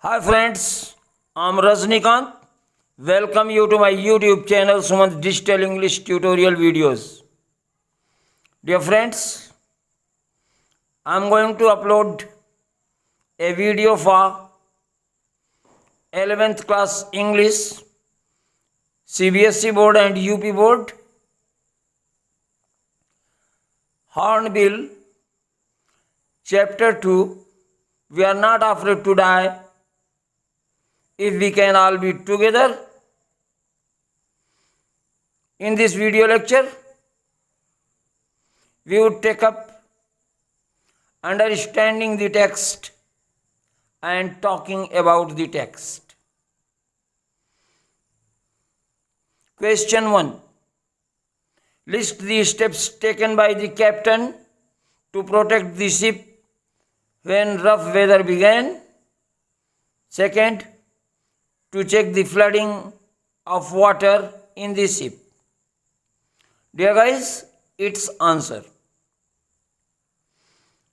Hi friends, I'm Rajnikant. Welcome you to my YouTube channel Sumanth Digital English Tutorial Videos. Dear friends, I'm going to upload a video for 11th class English, CBSE board and UP board. Hornbill, Chapter 2, We are not afraid to die if we can all be together. In this video lecture, we would take up understanding the text and talking about the text. Question 1. List the steps taken by the captain to protect the ship when rough weather began. Second, to check the flooding of water in the ship. Dear guys, its answer.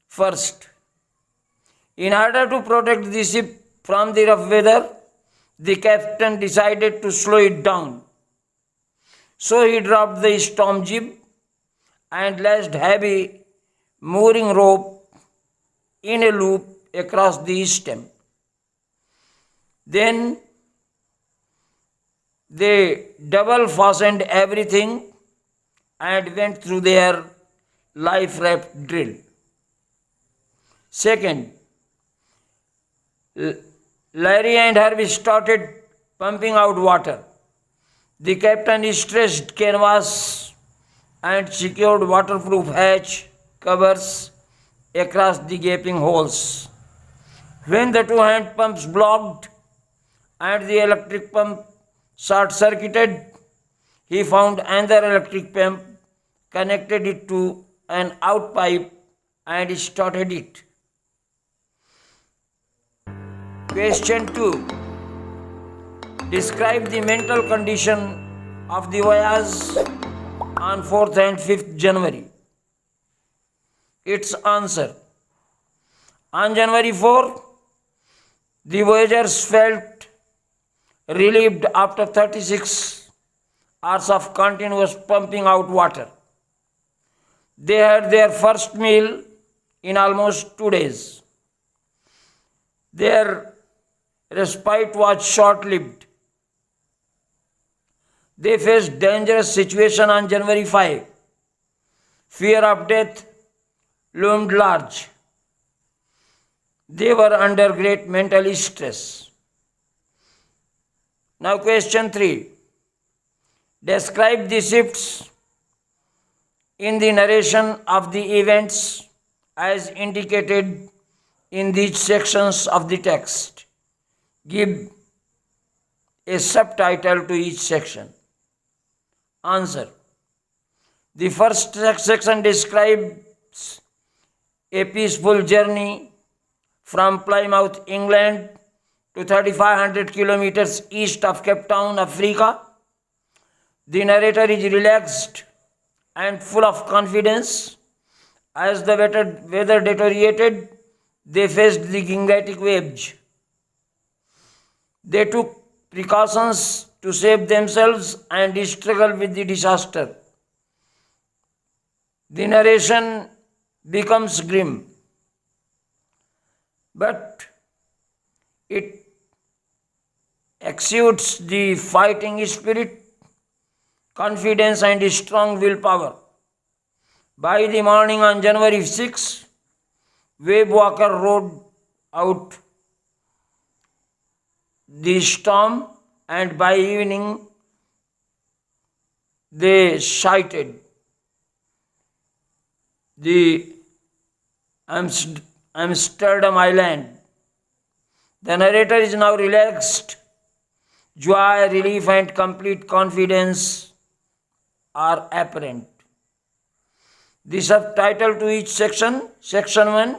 First, in order to protect the ship from the rough weather, the captain decided to slow it down. So he dropped the storm jib and lashed heavy mooring rope in a loop across the stem. Then they double fastened everything and went through their life raft drill. Second, Larry and Harvey started pumping out water. The captain stretched canvas and secured waterproof hatch covers across the gaping holes. When the two hand pumps blocked and the electric pump short-circuited, he found another electric pump, connected it to an out pipe and started it. Question 2. Describe the mental condition of the voyage on 4th and 5th January. Its answer. On January 4, the voyagers felt relieved after 36 hours of continuous pumping out water. They had their first meal in almost 2 days. Their respite was short-lived. They faced dangerous situation on January 5. Fear of death loomed large. They were under great mental stress. Now question 3. Describe the shifts in the narration of the events as indicated in these sections of the text. Give a subtitle to each section. Answer. The first section describes a peaceful journey from Plymouth, England to 3,500 kilometers east of Cape Town, Africa. The narrator is relaxed and full of confidence. As the weather deteriorated, they faced the gigantic waves. They took precautions to save themselves and struggled with the disaster. The narration becomes grim, but it exudes the fighting spirit, confidence and strong willpower. By the morning on January 6, Wave Walker rode out the storm, and by evening they sighted the Amsterdam Island. The narrator is now relaxed. Joy, relief and complete confidence are apparent. The subtitle to each section. Section 1,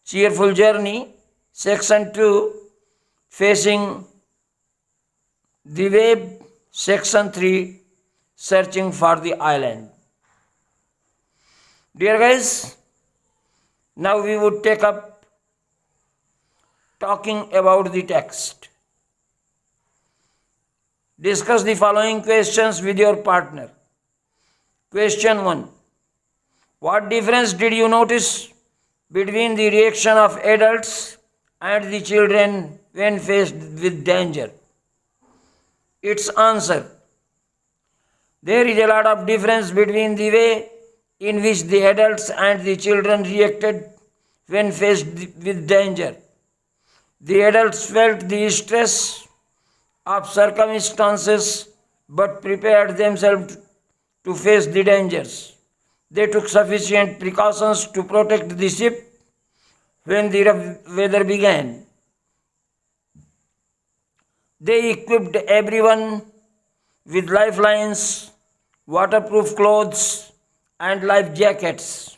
cheerful journey. Section 2, facing the wave. Section 3, searching for the island. Dear guys, now we would take up talking about the text. Discuss the following questions with your partner. Question 1. What difference did you notice between the reaction of adults and the children when faced with danger? Its answer. There is a lot of difference between the way in which the adults and the children reacted when faced with danger. The adults felt the stress of circumstances but prepared themselves to face the dangers. They took sufficient precautions to protect the ship when the rough weather began. They equipped everyone with lifelines, waterproof clothes, and life jackets.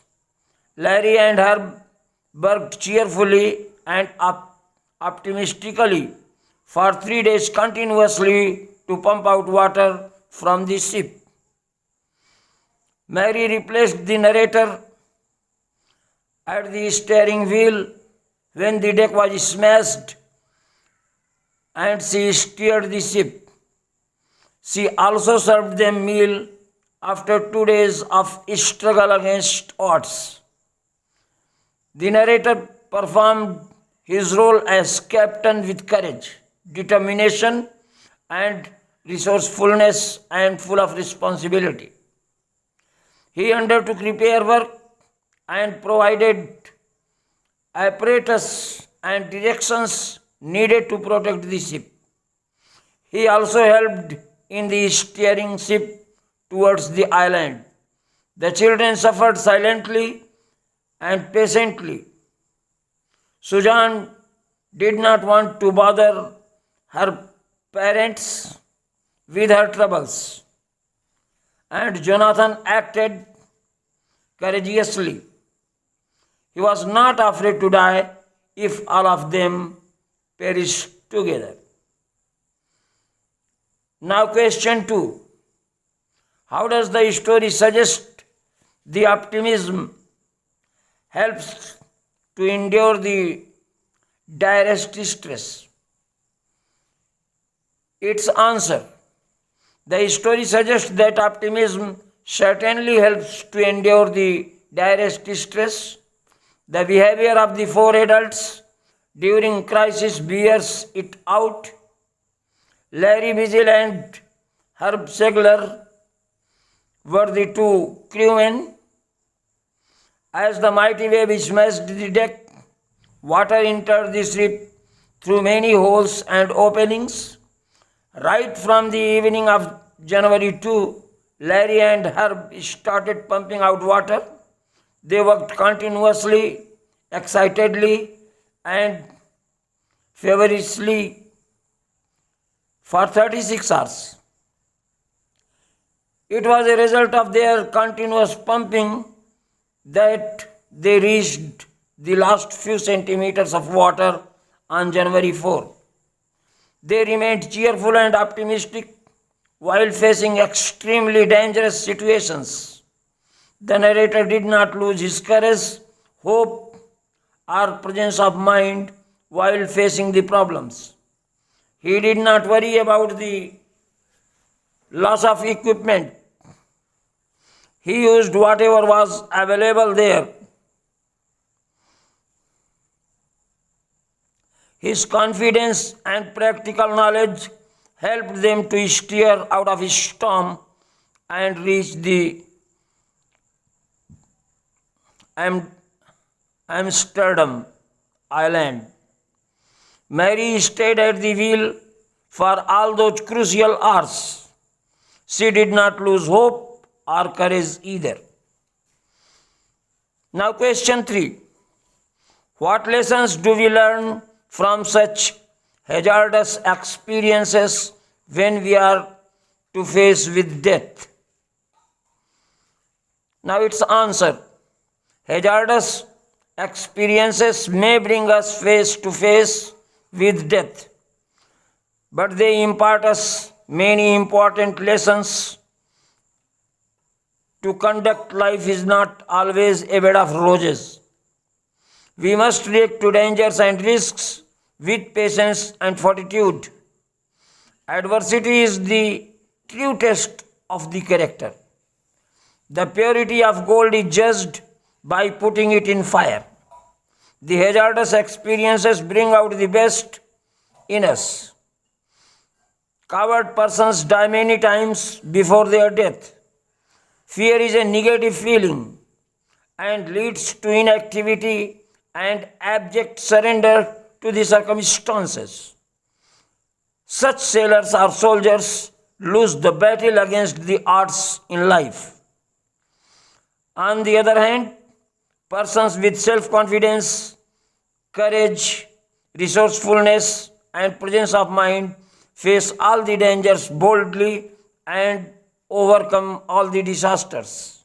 Larry and Herb worked cheerfully and optimistically for 3 days continuously to pump out water from the ship. Mary replaced the narrator at the steering wheel when the deck was smashed and she steered the ship. She also served them meal after 2 days of struggle against odds. The narrator performed his role as captain with courage, determination, and resourcefulness and full of responsibility. He undertook repair work and provided apparatus and directions needed to protect the ship. He also helped in the steering ship towards the island. The children suffered silently and patiently. Susan did not want to bother her parents with her troubles, and Jonathan acted courageously. He was not afraid to die if all of them perished together. Now question 2. How does the story suggest the optimism helps to endure the direst stress? Its answer. The story suggests that optimism certainly helps to endure the direst stress. The behavior of the 4 adults during crisis bears it out. Larry Vigil and Herb Segler were the 2 crewmen. As the mighty wave smashed the deck, water entered the ship through many holes and openings. Right from the evening of January 2, Larry and Herb started pumping out water. They worked continuously, excitedly, and feverishly for 36 hours. It was a result of their continuous pumping that they reached the last few centimeters of water on January 4. They remained cheerful and optimistic while facing extremely dangerous situations. The narrator did not lose his courage, hope, or presence of mind while facing the problems. He did not worry about the loss of equipment. He used whatever was available there. His confidence and practical knowledge helped them to steer out of a storm and reach the Amsterdam Island. Mary stayed at the wheel for all those crucial hours. She did not lose hope or courage either. Now question 3. What lessons do we learn from such hazardous experiences when we are to face with death? Now its answer. Hazardous experiences may bring us face to face with death, but they impart us many important lessons. To conduct life is not always a bed of roses. We must react to dangers and risks with patience and fortitude. Adversity is the true test of the character. The purity of gold is judged by putting it in fire. The hazardous experiences bring out the best in us. Coward persons die many times before their death. Fear is a negative feeling and leads to inactivity and abject surrender to the circumstances. Such sailors or soldiers lose the battle against the odds in life. On the other hand, persons with self-confidence, courage, resourcefulness, and presence of mind face all the dangers boldly and overcome all the disasters.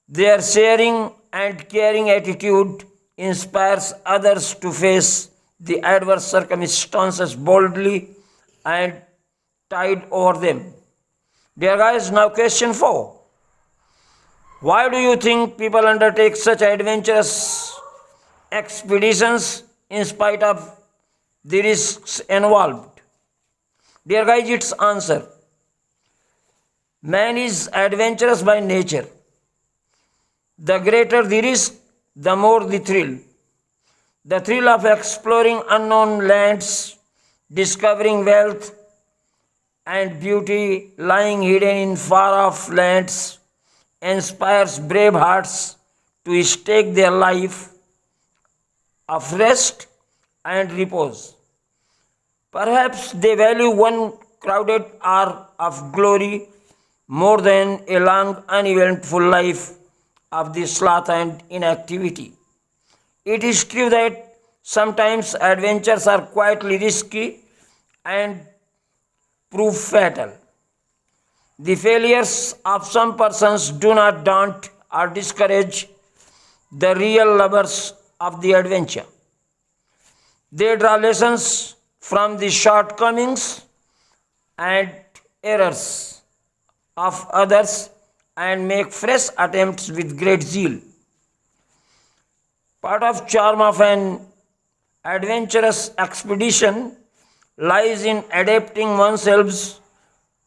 Their sharing and caring attitude inspires others to face the adverse circumstances boldly and tide over them. Dear guys, now question 4. Why do you think people undertake such adventurous expeditions in spite of the risks involved? Dear guys, its answer. Man is adventurous by nature. The greater the risk, the more the thrill. The thrill of exploring unknown lands, discovering wealth and beauty lying hidden in far-off lands inspires brave hearts to stake their life of rest and repose. Perhaps they value one crowded hour of glory more than a long, uneventful life of the sloth and inactivity. It is true that sometimes adventures are quietly risky and prove fatal. The failures of some persons do not daunt or discourage the real lovers of the adventure. They draw lessons from the shortcomings and errors of others and make fresh attempts with great zeal. Part of charm of an adventurous expedition lies in adapting oneself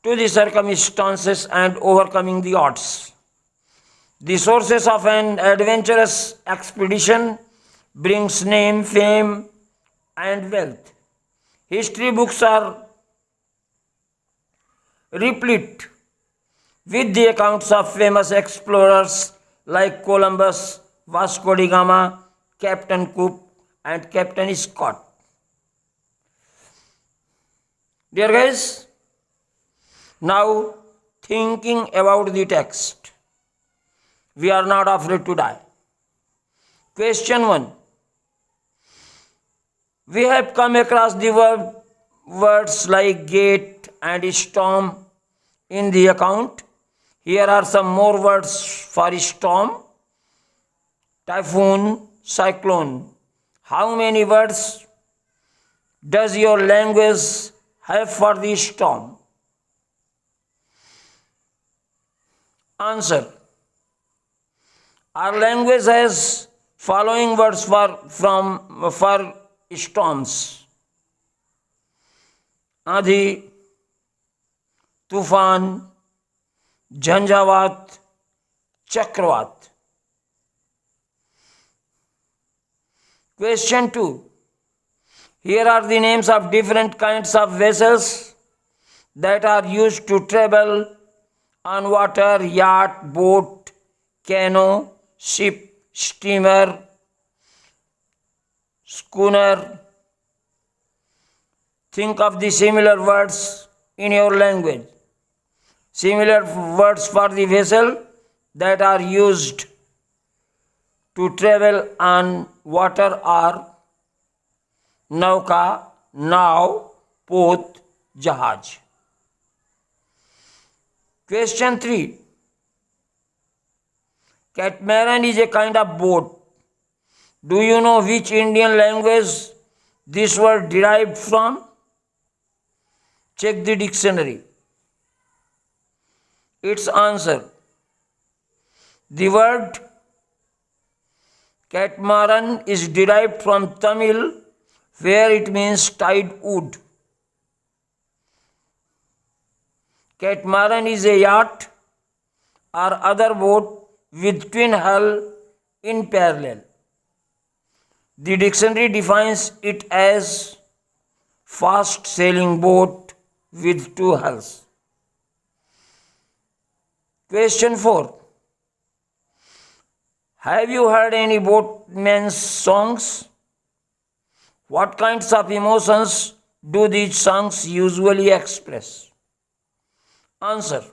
to the circumstances and overcoming the odds. The sources of an adventurous expedition brings name, fame, and wealth. History books are replete with the accounts of famous explorers like Columbus, Vasco da Gama, Captain Cook, and Captain Scott. Dear guys, now thinking about the text, we are not afraid to die. Question 1. We have come across the words like gate and storm in the account. Here are some more words for storm: typhoon, cyclone. How many words does your language have for the storm? Answer. Our language has following words for storms: आंधी, तूफान, झंझावात, चक्रवात. Question 2. Here are the names of different kinds of vessels that are used to travel on water: yacht, boat, canoe, ship, steamer, schooner. Think of the similar words in your language. Similar words for the vessel that are used to travel on water are nauka, now, पोत, जहाज. Question 3. Catamaran is a kind of boat. Do you know which Indian language this word derived from? Check the dictionary. Its answer. The word catamaran is derived from Tamil, where it means tied wood. Catamaran is a yacht or other boat with twin hull in parallel. The dictionary defines it as fast sailing boat with two hulls. Question 4. Have you heard any boatmen's songs? What kinds of emotions do these songs usually express? Answer.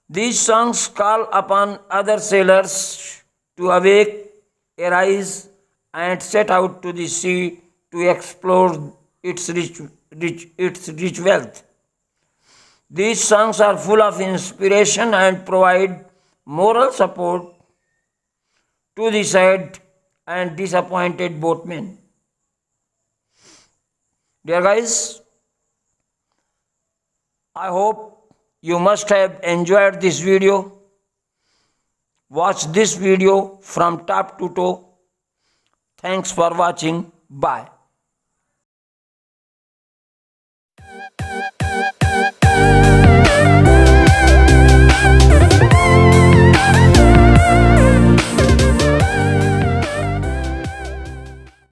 These songs call upon other sailors to awake, arise, and set out to the sea to explore its rich wealth. These songs are full of inspiration and provide moral support to the sad and disappointed boatmen. Dear guys, I hope you must have enjoyed this video. Watch this video from top to toe. Thanks for watching. Bye.